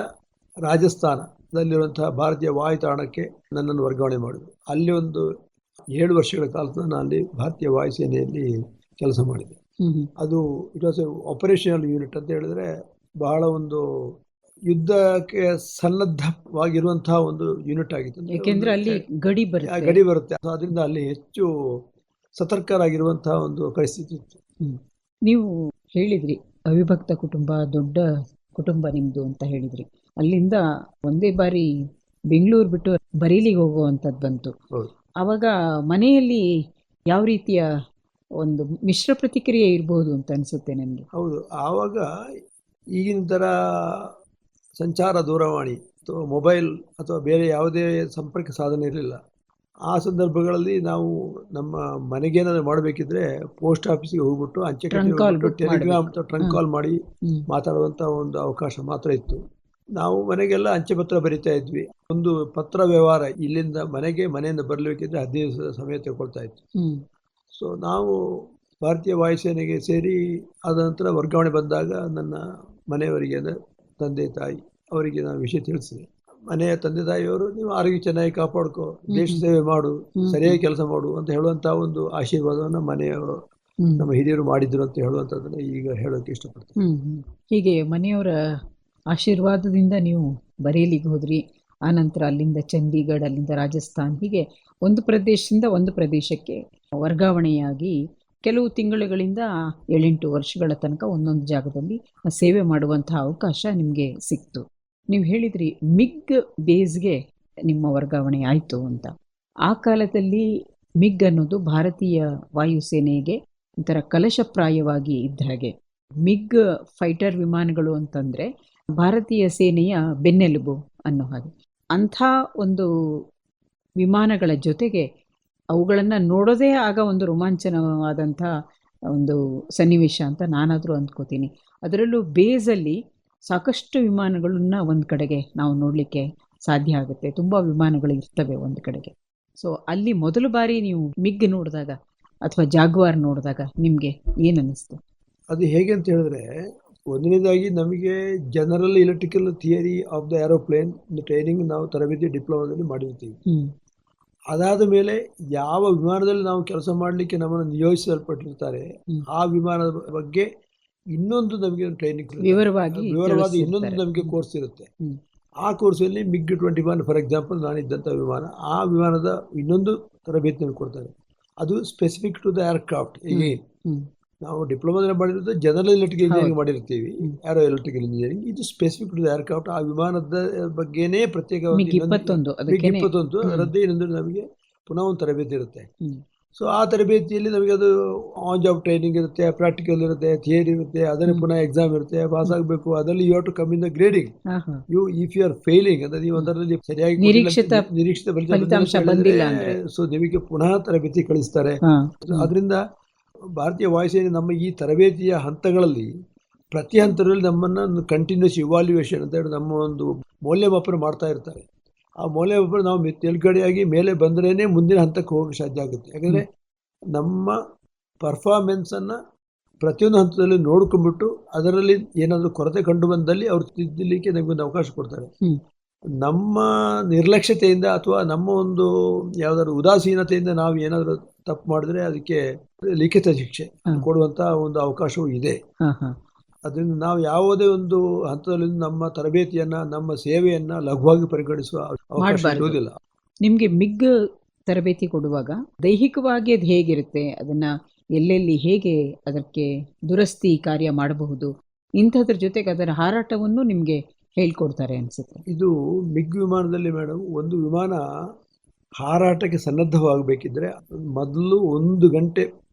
ರಾಜಸ್ಥಾನದಲ್ಲಿರುವಂತಹ ಭಾರತೀಯ ವಾಯುತಾಣಕ್ಕೆ ನನ್ನನ್ನು ವರ್ಗಾವಣೆ ಮಾಡಿದರು. ಅಲ್ಲಿ ಒಂದು 7 ವರ್ಷಗಳ ಕಾಲ ನಾನು ಅಲ್ಲಿ ಭಾರತೀಯ ವಾಯುಸೇನೆಯಲ್ಲಿ ಕೆಲಸ ಮಾಡಿದೆ. ಹ್ಮ್ ಹ್ಮ್. ಅದು it was A operational unit ಅಂತ ಹೇಳಿದ್ರೆ ಬಹಳ ಒಂದು ಯುದ್ಧಕ್ಕೆ ಸನ್ನದ್ಧವಾಗಿರುವಂತಹ ಒಂದು ಯೂನಿಟ್ ಆಗಿತ್ತು. ಯಾಕೆಂದ್ರೆ ಅಲ್ಲಿ ಗಡಿ ಗಡಿ ಬರುತ್ತೆ, ಅದರಿಂದ ಅಲ್ಲಿ ಹೆಚ್ಚು ಸತರ್ಕರಾಗಿರುವಂತಹ ಒಂದು ಪರಿಸ್ಥಿತಿ ಇತ್ತು. ನೀವು ಹೇಳಿದ್ರಿ ಅವಿಭಕ್ತ ಕುಟುಂಬ, ದೊಡ್ಡ ಕುಟುಂಬ ನಿಮ್ದು ಅಂತ ಹೇಳಿದ್ರಿ. ಅಲ್ಲಿಂದ ಒಂದೇ ಬಾರಿ ಬೆಂಗಳೂರು ಬಿಟ್ಟು ಬರೇಲಿಗೆ ಹೋಗುವಂಥದ್ದು ಬಂತು. ಹೌದು. ಆವಾಗ ಮನೆಯಲ್ಲಿ ಯಾವ ರೀತಿಯ ಒಂದು ಮಿಶ್ರ ಪ್ರತಿಕ್ರಿಯೆ ಇರಬಹುದು ಅಂತ ಅನಿಸುತ್ತೆ ನನಗೆ. ಹೌದು, ಆವಾಗ ಈಗಿನ ಥರ ಸಂಚಾರ ದೂರವಾಣಿ ಅಥವಾ ಮೊಬೈಲ್ ಅಥವಾ ಬೇರೆ ಯಾವುದೇ ಸಂಪರ್ಕ ಸಾಧನ ಇರಲಿಲ್ಲ. ಆ ಸಂದರ್ಭಗಳಲ್ಲಿ ನಾವು ನಮ್ಮ ಮನೆಗೇನಾದರೂ ಮಾಡಬೇಕಿದ್ರೆ ಪೋಸ್ಟ್ ಆಫೀಸಿಗೆ ಹೋಗ್ಬಿಟ್ಟು ಅಂಚೆ ಕಚೇರಿ ಟೆಲಿಗ್ರಾಮ್ ಅಥವಾ ಟ್ರಂಕ್ ಕಾಲ್ ಮಾಡಿ ಮಾತಾಡುವಂಥ ಒಂದು ಅವಕಾಶ ಮಾತ್ರ ಇತ್ತು. ನಾವು ಮನೆಗೆಲ್ಲ ಅಂಚೆ ಪತ್ರ ಬರಿತಾ ಇದ್ವಿ. ಒಂದು ಪತ್ರ ವ್ಯವಹಾರ ಇಲ್ಲಿಂದ ಮನೆಯಿಂದ ಬರಲಿಕ್ಕಿದ್ರೆ 15 ದಿವಸದ ಸಮಯ ತಗೊಳ್ತಾ ಇತ್ತು. ಸೊ ನಾವು ಭಾರತೀಯ ವಾಯುಸೇನೆಗೆ ಸೇರಿ ಆದ ನಂತರ ವರ್ಗಾವಣೆ ಬಂದಾಗ ನನ್ನ ಮನೆಯವರಿಗೆ, ತಂದೆ ತಾಯಿ ಅವರಿಗೆ ನಾನು ವಿಷಯ ತಿಳಿಸಿದೆ. ಮನೆಯ ತಂದೆ ತಾಯಿಯವರು, ನೀವು ಆರೋಗ್ಯ ಚೆನ್ನಾಗಿ ಕಾಪಾಡ್ಕೋ, ದೇಶ ಸೇವೆ ಮಾಡು, ಸರಿಯಾಗಿ ಕೆಲಸ ಮಾಡು ಅಂತ ಹೇಳುವಂತಹ ಒಂದು ಆಶೀರ್ವಾದವನ್ನು ಮನೆಯವರು ನಮ್ಮ ಹಿರಿಯರು ಮಾಡಿದ್ರು ಅಂತ ಹೇಳುವಂಥದ್ದನ್ನು ಈಗ ಹೇಳೋಕೆ ಇಷ್ಟಪಡ್ತೀನಿ. ಹೀಗೆ ಮನೆಯವರ ಆಶೀರ್ವಾದದಿಂದ ನೀವು ಬರೇಲಿಗೆ ಹೋದ್ರಿ. ಆನಂತರ ಅಲ್ಲಿಂದ ಚಂಡೀಗಢ, ಅಲ್ಲಿಂದ ರಾಜಸ್ಥಾನ್, ಹೀಗೆ ಒಂದು ಪ್ರದೇಶದಿಂದ ಒಂದು ಪ್ರದೇಶಕ್ಕೆ ವರ್ಗಾವಣೆಯಾಗಿ ಕೆಲವು ತಿಂಗಳುಗಳಿಂದ 7-8 ವರ್ಷಗಳ ತನಕ ಒಂದೊಂದು ಜಾಗದಲ್ಲಿ ಸೇವೆ ಮಾಡುವಂತಹ ಅವಕಾಶ ನಿಮಗೆ ಸಿಕ್ತು. ನೀವು ಹೇಳಿದ್ರಿ ಮಿಗ್ ಬೇಸ್ಗೆ ನಿಮ್ಮ ವರ್ಗಾವಣೆ ಆಯಿತು ಅಂತ. ಆ ಕಾಲದಲ್ಲಿ ಮಿಗ್ ಅನ್ನೋದು ಭಾರತೀಯ ವಾಯುಸೇನೆಗೆ ಒಂಥರ ಕಲಶಪ್ರಾಯವಾಗಿ ಇದ್ದ ಹಾಗೆ. ಮಿಗ್ ಫೈಟರ್ ವಿಮಾನಗಳು ಅಂತಂದರೆ ಭಾರತೀಯ ಸೇನೆಯ ಬೆನ್ನೆಲುಬು ಅನ್ನೋ ಹಾಗೆ. ಅಂಥ ಒಂದು ವಿಮಾನಗಳ ಜೊತೆಗೆ ಅವುಗಳನ್ನು ನೋಡೋದೇ ಆಗ ಒಂದು ರೋಮಾಂಚನವಾದಂಥ ಒಂದು ಸನ್ನಿವೇಶ ಅಂತ ನಾನಾದರೂ ಅಂದ್ಕೋತೀನಿ. ಅದರಲ್ಲೂ ಬೇಸಲ್ಲಿ ಸಾಕಷ್ಟು ವಿಮಾನಗಳನ್ನ ಒಂದು ಕಡೆಗೆ ನಾವು ನೋಡಲಿಕ್ಕೆ ಸಾಧ್ಯ ಆಗುತ್ತೆ. ತುಂಬ ವಿಮಾನಗಳು ಇರ್ತವೆ ಒಂದು ಕಡೆಗೆ. ಸೊ ಅಲ್ಲಿ ಮೊದಲು ಬಾರಿ ನೀವು ಮಿಗ್ ನೋಡಿದಾಗ ಅಥವಾ ಜಾಗ್ವಾರ್ ನೋಡಿದಾಗ ನಿಮಗೆ ಏನು ಅನ್ನಿಸ್ತು? ಅದು ಹೇಗೆ ಅಂತ ಹೇಳಿದ್ರೆ, ಒಂದನೇದಾಗಿ ನಮಗೆ general electrical theory of the aeroplane training ನಾವು ತರಬೇತಿ ಡಿಪ್ಲೊಮಾದಲ್ಲಿ ಮಾಡಿರ್ತೀವಿ. ಅದಾದ ಮೇಲೆ ಯಾವ ವಿಮಾನದಲ್ಲಿ ನಾವು ಕೆಲಸ ಮಾಡಲಿಕ್ಕೆ ನಮ್ಮನ್ನು ನಿಯೋಜಿಸಲ್ಪಟ್ಟಿರ್ತಾರೆ ಆ ವಿಮಾನದ ಬಗ್ಗೆ ಇನ್ನೊಂದು ನಮಗೆ ಟ್ರೈನಿಂಗ್ ವಿವರವಾದ ಇನ್ನೊಂದು ನಮಗೆ ಕೋರ್ಸ್ ಇರುತ್ತೆ. ಆ ಕೋರ್ಸಲ್ಲಿ ಮಿಗ್ 21 ಫಾರ್ ಎಕ್ಸಾಂಪಲ್ ನಾನಿದ್ದಂಥ ವಿಮಾನ, ಆ ವಿಮಾನದ ಇನ್ನೊಂದು ತರಬೇತಿಯನ್ನು ಕೊಡ್ತಾರೆ. ಅದು ಸ್ಪೆಸಿಫಿಕ್ ಟು ದ ಏರ್ಕ್ರಾಫ್ಟ್. ನಾವು ಡಿಪ್ಲೊಮಾದಲ್ಲಿ ಮಾಡಿರೋದು ಜನರಲ್ ಎಲೆಕ್ಟ್ರಿಕಲ್ ಇಂಜಿನಿಯರಿಂಗ್ ಮಾಡಿರ್ತೀವಿ, ಏರೋ ಎಲೆಕ್ಟ್ರಿಕಲ್ ಇಂಜಿನಿಯರಿಂಗ್. ಇದು ಸ್ಪೆಸಿಫಿಕ್ ಟು ದ ಏರ್ಕ್ರಾಫ್ಟ್, ಆ ವಿಮಾನದ ಬಗ್ಗೆನೇ ಪ್ರತ್ಯೇಕವಾಗಿ ಮಿಗ್ 21 ಅದರದ್ದೇ ಇನ್ನೊಂದು ನಮಗೆ ಪುನಃ ಒಂದು ತರಬೇತಿ ಇರುತ್ತೆ. ಸೊ ಆ ತರಬೇತಿಯಲ್ಲಿ ನಮಗೆ ಅದು ಆನ್ ಜಾಬ್ ಟ್ರೈನಿಂಗ್ ಇರುತ್ತೆ, ಪ್ರಾಕ್ಟಿಕಲ್ ಇರುತ್ತೆ, ಥಿಯರಿ ಇರುತ್ತೆ, ಅದನ್ನು ಪುನಃ ಎಕ್ಸಾಮ್ ಇರುತ್ತೆ, ಪಾಸ್ ಆಗಬೇಕು. ಅದರಲ್ಲಿ you have to come in the grading. If you are failing ಅಂದ್ರೆ ನೀವು ಅದರಲ್ಲಿ ಸರಿಯಾಗಿ ನಿರೀಕ್ಷಿತ ಫಲಿತಾಂಶ ಬಂದಿಲ್ಲ ಅಂದ್ರೆ ಸೊ ನಿಮಗೆ ಪುನಃ ತರಬೇತಿ ಕಳಿಸ್ತಾರೆ. ಅದರಿಂದ ಭಾರತೀಯ ವಾಯುಸೇನೆ ನಮ್ಮ ಈ ತರಬೇತಿಯ ಹಂತಗಳಲ್ಲಿ ಪ್ರತಿ ಹಂತದಲ್ಲಿ ನಮ್ಮನ್ನು ಕಂಟಿನ್ಯೂಸ್ ಇವಾಲ್ಯುಯೇಷನ್ ಅಂತ ಹೇಳಿ ನಮ್ಮ ಒಂದು ಮೌಲ್ಯಮಾಪನ ಮಾಡ್ತಾ ಇರ್ತಾರೆ. ಆ ಮೌಲ್ಯಮಾಪನ ನಾವು ತೆಲುಗಡೆಯಾಗಿ ಮೇಲೆ ಬಂದ್ರೇ ಮುಂದಿನ ಹಂತಕ್ಕೆ ಹೋಗಕ್ಕೆ ಸಾಧ್ಯ ಆಗುತ್ತೆ. ಯಾಕಂದರೆ ನಮ್ಮ ಪರ್ಫಾರ್ಮೆನ್ಸನ್ನು ಪ್ರತಿಯೊಂದು ಹಂತದಲ್ಲಿ ನೋಡ್ಕೊಂಡ್ಬಿಟ್ಟು ಅದರಲ್ಲಿ ಏನಾದರೂ ಕೊರತೆ ಕಂಡು ಬಂದಲ್ಲಿ ಅವ್ರು ತಿದ್ದಲಿಕ್ಕೆ ನಮಗೊಂದು ಅವಕಾಶ ಕೊಡ್ತಾರೆ. ನಮ್ಮ ನಿರ್ಲಕ್ಷ್ಯತೆಯಿಂದ ಅಥವಾ ನಮ್ಮ ಒಂದು ಯಾವುದಾದ್ರು ಉದಾಸೀನತೆಯಿಂದ ನಾವು ಏನಾದರೂ ತಪ್ಪು ಮಾಡಿದ್ರೆ ಅದಕ್ಕೆ ಲಿಖಿತ ಶಿಕ್ಷೆ ಕೊಡುವಂಥ ಒಂದು ಅವಕಾಶವೂ ಇದೆ. ಅದರಿಂದ ನಾವು ಯಾವುದೇ ಒಂದು ಹಂತದಲ್ಲಿ ನಮ್ಮ ತರಬೇತಿಯನ್ನು, ನಮ್ಮ ಸೇವೆಯನ್ನು ಲಘುವಾಗಿ ಪರಿಗಣಿಸುವ ಅವಕಾಶ ಇರುವುದಿಲ್ಲ. ನಿಮಗೆ ಮಿಗ್ ತರಬೇತಿ ಕೊಡುವಾಗ ದೈಹಿಕವಾಗಿ ಅದು ಹೇಗಿರುತ್ತೆ, ಅದನ್ನು ಎಲ್ಲೆಲ್ಲಿ ಹೇಗೆ ಅದಕ್ಕೆ ದುರಸ್ತಿ ಕಾರ್ಯ ಮಾಡಬಹುದು, ಇಂಥದ್ರ ಜೊತೆಗೆ ಅದರ ಹಾರಾಟವನ್ನು ನಿಮಗೆ ಹೇಳ್ಕೊಡ್ತಾರೆ ಅನಿಸುತ್ತೆ. ಇದು ಮಿಗ್ ವಿಮಾನದಲ್ಲಿ ಮೇಡಮ್, ಒಂದು ವಿಮಾನ ಹಾರಾಟಕ್ಕೆ ಸನ್ನದ್ಧವಾಗಬೇಕಿದ್ರೆ ಮೊದಲು 1 ಗಂಟೆ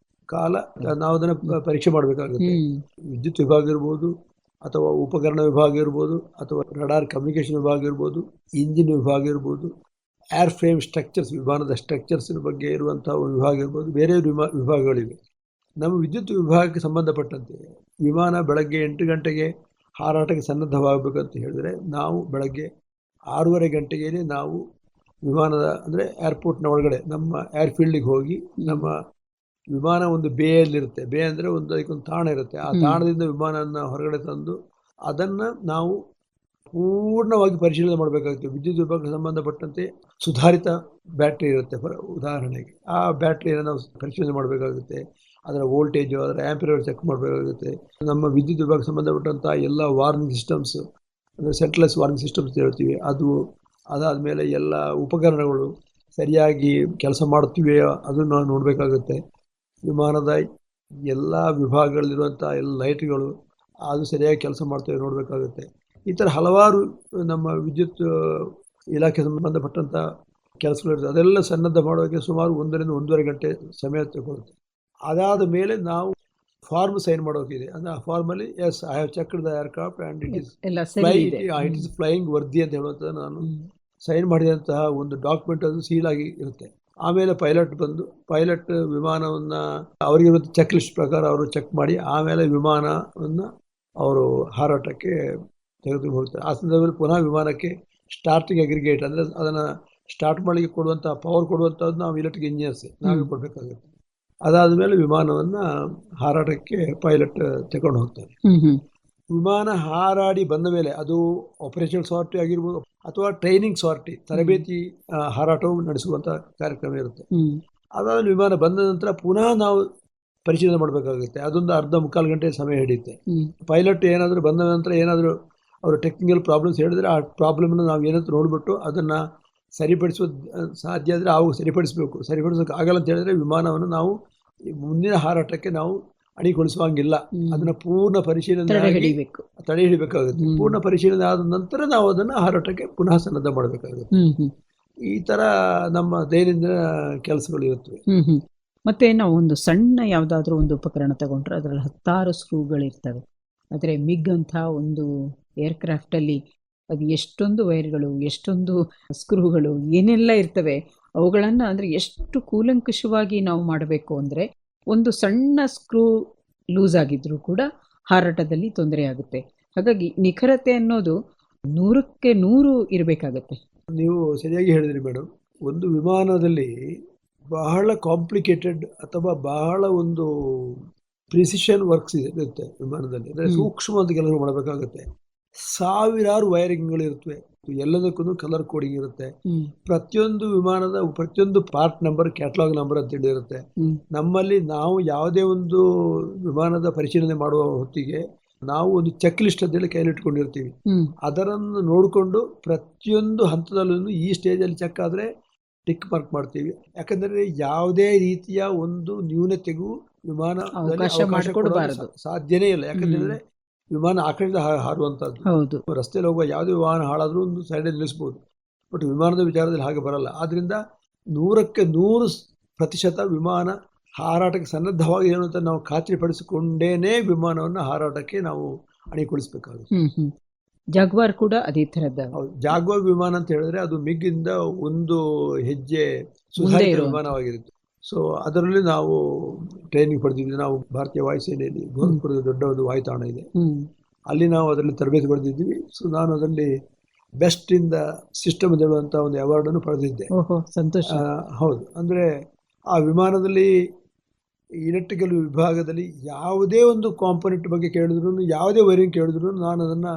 ಕಾಲ ನಾವು ಅದನ್ನು ಪರೀಕ್ಷೆ ಮಾಡಬೇಕಾಗುತ್ತೆ. ವಿದ್ಯುತ್ ವಿಭಾಗ ಇರ್ಬೋದು, ಅಥವಾ ಉಪಕರಣ ವಿಭಾಗ ಇರ್ಬೋದು, ಅಥವಾ ರಡಾರ್ ಕಮ್ಯುನಿಕೇಷನ್ ವಿಭಾಗ ಇರ್ಬೋದು, ಇಂಜಿನ್ ವಿಭಾಗ ಇರ್ಬೋದು, ಏರ್ ಫ್ರೇಮ್ ಸ್ಟ್ರಕ್ಚರ್ಸ್, ವಿಮಾನದ ಸ್ಟ್ರಕ್ಚರ್ಸಿನ ಬಗ್ಗೆ ಇರುವಂಥ ವಿಭಾಗ ಇರ್ಬೋದು, ಬೇರೆ ವಿಭಾಗಗಳಿವೆ. ನಮ್ಮ ವಿದ್ಯುತ್ ವಿಭಾಗಕ್ಕೆ ಸಂಬಂಧಪಟ್ಟಂತೆ ವಿಮಾನ ಬೆಳಗ್ಗೆ 8 ಗಂಟೆಗೆ ಹಾರಾಟಕ್ಕೆ ಸನ್ನದ್ಧವಾಗಬೇಕಂತ ಹೇಳಿದ್ರೆ ನಾವು ಬೆಳಗ್ಗೆ 6:30 ಗಂಟೆಗೆ ನಾವು ವಿಮಾನದ ಅಂದರೆ ಏರ್ಪೋರ್ಟ್ನ ಒಳಗಡೆ ನಮ್ಮ ಏರ್ಫೀಲ್ಡಿಗೆ ಹೋಗಿ ನಮ್ಮ ವಿಮಾನ ಒಂದು ಬೇಯಲ್ಲಿರುತ್ತೆ. ಬೇ ಅಂದರೆ ಅದಕ್ಕೊಂದು ತಾಣ ಇರುತ್ತೆ. ಆ ತಾಣದಿಂದ ವಿಮಾನವನ್ನು ಹೊರಗಡೆ ತಂದು ಅದನ್ನು ನಾವು ಪೂರ್ಣವಾಗಿ ಪರಿಶೀಲನೆ ಮಾಡಬೇಕಾಗುತ್ತೆ. ವಿದ್ಯುತ್ ವಿಭಾಗಕ್ಕೆ ಸಂಬಂಧಪಟ್ಟಂತೆ ಸುಧಾರಿತ ಬ್ಯಾಟ್ರಿ ಇರುತ್ತೆ. ಉದಾಹರಣೆಗೆ ಆ ಬ್ಯಾಟ್ರಿಯನ್ನು ನಾವು ಪರಿಶೀಲನೆ ಮಾಡಬೇಕಾಗುತ್ತೆ. ಅದರ ವೋಲ್ಟೇಜು, ಅದರ ಆ್ಯಂಪಿಯರ್ ಚೆಕ್ ಮಾಡಬೇಕಾಗುತ್ತೆ. ನಮ್ಮ ವಿದ್ಯುತ್ ವಿಭಾಗಕ್ಕೆ ಸಂಬಂಧಪಟ್ಟಂಥ ಎಲ್ಲ ವಾರ್ನಿಂಗ್ ಸಿಸ್ಟಮ್ಸ್, ಅಂದರೆ ಸೆಂಟ್ರಲೆಸ್ ವಾರ್ನಿಂಗ್ ಸಿಸ್ಟಮ್ಸ್ ಹೇಳ್ತೀವಿ, ಅದಾದಮೇಲೆ ಎಲ್ಲ ಉಪಕರಣಗಳು ಸರಿಯಾಗಿ ಕೆಲಸ ಮಾಡುತ್ತಿವೆಯೋ ಅದನ್ನು ನಾವು ನೋಡಬೇಕಾಗುತ್ತೆ. ವಿಮಾನದ ಎಲ್ಲ ವಿಭಾಗಗಳಲ್ಲಿರುವಂಥ ಎಲ್ಲ ಲೈಟ್ಗಳು ಅದು ಸರಿಯಾಗಿ ಕೆಲಸ ಮಾಡ್ತೇವೆ ನೋಡಬೇಕಾಗುತ್ತೆ. ಈ ಥರ ಹಲವಾರು ನಮ್ಮ ವಿದ್ಯುತ್ ಇಲಾಖೆ ಸಂಬಂಧಪಟ್ಟಂಥ ಕೆಲಸಗಳಿರ್ತದೆ. ಅದೆಲ್ಲ ಸನ್ನದ್ಧ ಮಾಡೋಕ್ಕೆ ಸುಮಾರು 1 ರಿಂದ 1.5 ಗಂಟೆ ಸಮಯ ತಗೊಳುತ್ತೆ. ಅದಾದ ಮೇಲೆ ನಾವು ಫಾರ್ಮ್ ಸೈನ್ ಮಾಡೋಕ್ಕಿದೆ. ಅಂದರೆ ಆ ಫಾರ್ಮಲ್ಲಿ as I have checked the aircraft and it is flying worthy ಅಂತ ಹೇಳುವಂಥದ್ದು ನಾನು ಸೈನ್ ಮಾಡಿದಂತಹ ಒಂದು ಡಾಕ್ಯುಮೆಂಟ್ ಅದು ಸೀಲ್ ಆಗಿ ಇರುತ್ತೆ. ಆಮೇಲೆ ಪೈಲಟ್ ವಿಮಾನವನ್ನು ಅವರಿಗಿರುವಂಥ ಚೆಕ್ ಲಿಸ್ಟ್ ಪ್ರಕಾರ ಅವರು ಚೆಕ್ ಮಾಡಿ ಆಮೇಲೆ ವಿಮಾನವನ್ನು ಅವರು ಹಾರಾಟಕ್ಕೆ ತೆಗೆದುಕೊಂಡು ಹೋಗ್ತಾರೆ. ಆ ಸಂದರ್ಭದಲ್ಲಿ ಪುನಃ ವಿಮಾನಕ್ಕೆ ಸ್ಟಾರ್ಟಿಂಗ್ ಅಗ್ರಿಗೇಟ್, ಅಂದರೆ ಅದನ್ನು ಸ್ಟಾರ್ಟ್ ಮಾಡಲಿಕ್ಕೆ ಕೊಡುವಂಥ ಪವರ್ ಕೊಡುವಂಥದ್ದು ನಾವು ಎಲೆಕ್ಟ್ರಿಕ್ ಇಂಜಿನಿಯರ್ಸ್ ನಾವೇ ಕೊಡಬೇಕಾಗುತ್ತೆ. ಅದಾದ ಮೇಲೆ ವಿಮಾನವನ್ನು ಹಾರಾಟಕ್ಕೆ ಪೈಲಟ್ ತಗೊಂಡು ಹೋಗ್ತಾರೆ. ವಿಮಾನ ಹಾರಾಡಿ ಬಂದ ಮೇಲೆ ಅದು ಆಪರೇಷನ್ ಸಾರ್ಟಿ ಆಗಿರ್ಬೋದು ಅಥವಾ ಟ್ರೈನಿಂಗ್ ಸಾರ್ಟಿ, ತರಬೇತಿ ಹಾರಾಟವು ನಡೆಸುವಂಥ ಕಾರ್ಯಕ್ರಮ ಇರುತ್ತೆ. ಅದಾದ ವಿಮಾನ ಬಂದ ನಂತರ ಪುನಃ ನಾವು ಪರಿಶೀಲನೆ ಮಾಡಬೇಕಾಗುತ್ತೆ. ಅದೊಂದು 1/2-3/4 ಗಂಟೆ ಸಮಯ ಹಿಡಿಯುತ್ತೆ. ಪೈಲಟ್ ಏನಾದರೂ ಬಂದ ನಂತರ ಏನಾದರೂ ಅವರು ಟೆಕ್ನಿಕಲ್ ಪ್ರಾಬ್ಲಮ್ಸ್ ಹೇಳಿದ್ರೆ ಆ ಪ್ರಾಬ್ಲಮ್ನ ನಾವು ಏನಂತ ನೋಡಿಬಿಟ್ಟು ಅದನ್ನು ಸರಿಪಡಿಸೋದು ಸಾಧ್ಯ ಆದರೆ ಅವು ಸರಿಪಡಿಸೋಕೆ ಆಗಲ್ಲ ಅಂತ ಹೇಳಿದ್ರೆ ವಿಮಾನವನ್ನು ನಾವು ಮುಂದಿನ ಹಾರಾಟಕ್ಕೆ ನಾವು ಅಣಿಗೊಳಿಸುವಂಗಿಲ್ಲ. ಅದನ್ನು ಪೂರ್ಣ ಪರಿಶೀಲನೆ ತಡೆ ಹಿಡಿಬೇಕಾಗುತ್ತೆ. ಪೂರ್ಣ ಪರಿಶೀಲನೆ ಆದ ನಂತರ ನಾವು ಅದನ್ನು ಹಾರಾಟಕ್ಕೆ ಪುನಃ ಸನ್ನದ್ಧ ಮಾಡಬೇಕಾಗುತ್ತೆ. ಈ ಥರ ನಮ್ಮ ದೈನಂದಿನ ಕೆಲಸಗಳು ಇರುತ್ತವೆ. ಮತ್ತೆ ನಾವು ಒಂದು ಸಣ್ಣ ಯಾವುದಾದ್ರೂ ಒಂದು ಉಪಕರಣ ತಗೊಂಡ್ರೆ ಅದರಲ್ಲಿ 10 ಸ್ಕ್ರೂಗಳಿರ್ತವೆ. ಆದರೆ ಮಿಗ್ ಅಂತ ಒಂದು ಏರ್ಕ್ರಾಫ್ಟಲ್ಲಿ ಅದು ಎಷ್ಟೊಂದು ವೈರ್ಗಳು, ಎಷ್ಟೊಂದು ಸ್ಕ್ರೂಗಳು, ಏನೆಲ್ಲ ಇರ್ತವೆ. ಅವುಗಳನ್ನು ಅಂದರೆ ಎಷ್ಟು ಕೂಲಂಕುಷವಾಗಿ ನಾವು ಮಾಡಬೇಕು ಅಂದರೆ ಒಂದು ಸಣ್ಣ ಸ್ಕ್ರೂ ಲೂಸ್ ಆಗಿದ್ರೂ ಕೂಡ ಹಾರಾಟದಲ್ಲಿ ತೊಂದರೆ ಆಗುತ್ತೆ. ಹಾಗಾಗಿ ನಿಖರತೆ ಅನ್ನೋದು 100ಕ್ಕೆ 100 ಇರಬೇಕಾಗತ್ತೆ. ನೀವು ಸರಿಯಾಗಿ ಹೇಳಿದ್ರಿ ಮೇಡಮ್. ಒಂದು ವಿಮಾನದಲ್ಲಿ ಬಹಳ ಕಾಂಪ್ಲಿಕೇಟೆಡ್ ಅಥವಾ ಬಹಳ ಒಂದು ಪ್ರಿಸಿಷನ್ ವರ್ಕ್ಸ್ ಇರುತ್ತೆ ವಿಮಾನದಲ್ಲಿ. ಅಂದರೆ ಸೂಕ್ಷ್ಮವಾದ ಕೆಲಸ ಮಾಡಬೇಕಾಗುತ್ತೆ. ಸಾವಿರಾರು ವೈರಿಂಗ್ಗಳು ಇರುತ್ತವೆ. ಎಲ್ಲದಕ್ಕೂ ಕಲರ್ ಕೋಡಿಂಗ್ ಇರುತ್ತೆ. ಪ್ರತಿಯೊಂದು ವಿಮಾನದ ಪ್ರತಿಯೊಂದು ಪಾರ್ಟ್ ನಂಬರ್, ಕ್ಯಾಟಲಾಗ್ ನಂಬರ್ ಅಂತೇಳಿ ಇರುತ್ತೆ. ನಮ್ಮಲ್ಲಿ ನಾವು ಯಾವುದೇ ಒಂದು ವಿಮಾನದ ಪರಿಶೀಲನೆ ಮಾಡುವ ಹೊತ್ತಿಗೆ ನಾವು ಒಂದು ಚೆಕ್ ಲಿಸ್ಟ್ ಅಂತೇಳಿ ಕೈಲಿಟ್ಕೊಂಡಿರ್ತೀವಿ. ಅದರನ್ನು ನೋಡಿಕೊಂಡು ಪ್ರತಿಯೊಂದು ಹಂತದಲ್ಲೂ ಈ ಸ್ಟೇಜಲ್ಲಿ ಚೆಕ್ ಆದರೆ ಟಿಕ್ ಮಾರ್ಕ್ ಮಾಡ್ತೀವಿ. ಯಾಕಂದರೆ ಯಾವುದೇ ರೀತಿಯ ಒಂದು ನ್ಯೂನತೆಗೂ ವಿಮಾನ ಸಾಧ್ಯನೇ ಇಲ್ಲ. ಯಾಕಂತೇಳಿದ್ರೆ ವಿಮಾನ ಆಕಾಶದ ಹಾರುವಂಥದ್ದು. ರಸ್ತೆಯಲ್ಲಿ ಹೋಗುವ ಯಾವುದೇ ವಾಹನ ಹಾಳಾದರೂ ಒಂದು ಸೈಡಲ್ಲಿ ನಿಲ್ಲಿಸ್ಬೋದು. ಬಟ್ ವಿಮಾನದ ವಿಚಾರದಲ್ಲಿ ಹಾಗೆ ಬರಲ್ಲ. ಆದ್ದರಿಂದ 100ಕ್ಕೆ 100% ವಿಮಾನ ಹಾರಾಟಕ್ಕೆ ಸನ್ನದ್ಧವಾಗಿ ಏನು ಅಂತ ನಾವು ಖಾತ್ರಿಪಡಿಸಿಕೊಂಡೇನೆ ವಿಮಾನವನ್ನು ಹಾರಾಟಕ್ಕೆ ನಾವು ಅಣಿಗೊಳಿಸಬೇಕಾಗುತ್ತೆ. ಜಾಗ್ವಾರ್ ಕೂಡ ಅದೇ ಥರದ. ಹೌದು, ಜಾಗ್ವಾರ್ ವಿಮಾನ ಅಂತ ಹೇಳಿದ್ರೆ ಅದು ಮಿಗ್ಗಿಂದ ಒಂದು ಹೆಜ್ಜೆ ಸುಧಾರಿತ ವಿಮಾನವಾಗಿರುತ್ತೆ. ಸೊ ಅದರಲ್ಲಿ ನಾವು ಟ್ರೈನಿಂಗ್ ಪಡೆದಿದ್ವಿ. ನಾವು ಭಾರತೀಯ ವಾಯುಸೇನೆಯಲ್ಲಿ ಗೋರಖ್ಪುರದ ದೊಡ್ಡ ಒಂದು ವಾಯುತಾಣ ಇದೆ, ಅಲ್ಲಿ ನಾವು ಅದರಲ್ಲಿ ತರಬೇತಿ ಪಡೆದಿದ್ವಿ. ಸೊ ನಾನು ಅದರಲ್ಲಿ ಬೆಸ್ಟ್ ಇನ್ ದ ಸಿಸ್ಟಮ್ ಅಂತ ಹೇಳುವಂಥ ಒಂದು ಅವಾರ್ಡನ್ನು ಪಡೆದಿದ್ದೆ. ಸಂತೋಷ. ಹೌದು, ಅಂದರೆ ಆ ವಿಮಾನದಲ್ಲಿ ಇಲೆಕ್ಟ್ರಿಕಲ್ ವಿಭಾಗದಲ್ಲಿ ಯಾವುದೇ ಒಂದು ಕಾಂಪೊನೆಂಟ್ ಬಗ್ಗೆ ಕೇಳಿದ್ರು, ಯಾವುದೇ ವೈರಿಂಗ್ ಕೇಳಿದ್ರು ನಾನು ಅದನ್ನು